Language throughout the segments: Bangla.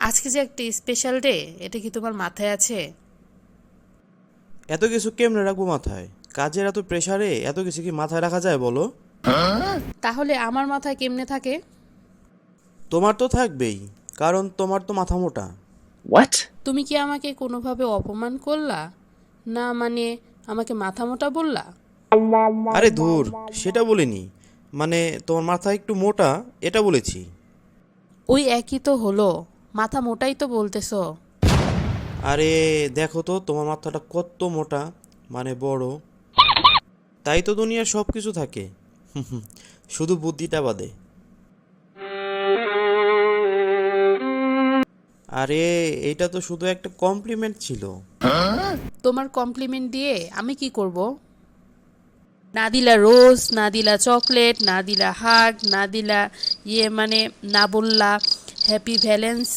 আজকে যে একটা স্পেশাল ডে, এটা কি তোমার মাথায় আছে? এত কিছু কেমনে রাখবো মাথায়? কাজের এত প্রেসারে এত কিছু কি মাথায় রাখা যায় বলো? তাহলে আমার মাথায় কেমনে থাকে? তোমার তো থাকবেই, কারণ তোমার তো মাথা মোটা। What? তুমি কি আমাকে কোনোভাবে অপমান করলা? না মানে, আমাকে মাথা মোটা বললা? আরে ধুর, সেটা বলিনি। মানে তোমার মাথা একটু মোটা, এটা বলেছি। ওই একই তো হলো, মাথা মোটাই তো বলতেছো। আরে দেখো তো তোমার মাথাটা কত মোটা, মানে বড়। তাই তো দুনিয়ার সব কিছু থাকে। শুধু বুদ্ধিটা বাদে। আরে এইটা তো শুধু একটা কমপ্লিমেন্ট ছিল। তোমার কমপ্লিমেন্ট দিয়ে আমি কি করব? না দিলা রোজ, না দিলা চকলেট, না দিলা হাগ, না দিলা মানে না বললা হ্যাপি ভ্যালেন্স,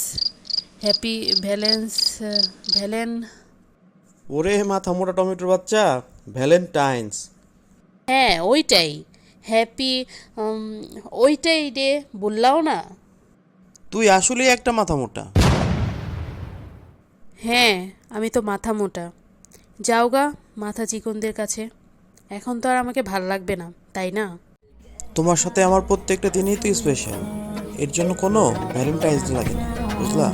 হ্যাপি ভ্যালেন্স, ভ্যালেন। ওরে মাথা মোটা টমেটোর বাচ্চা, ভ্যালেন্টাইন্স। হ্যাঁ ওইটাই, হ্যাপি, ওইটাই রে, বললাও না? তুই আসলেই একটা মাথা মোটা। হ্যাঁ, আমি তো মাথা মোটা। যাওগা মাথা চিকনদের কাছে। এখন তো আর আমাকে ভাল লাগবে না, তাই না? তোমার সাথে আমার প্রত্যেকটা দিনই তো স্পেশাল। এর জন্য কোনো ভ্যালেন্টাইন্স ডে লাগে না, বুঝলা?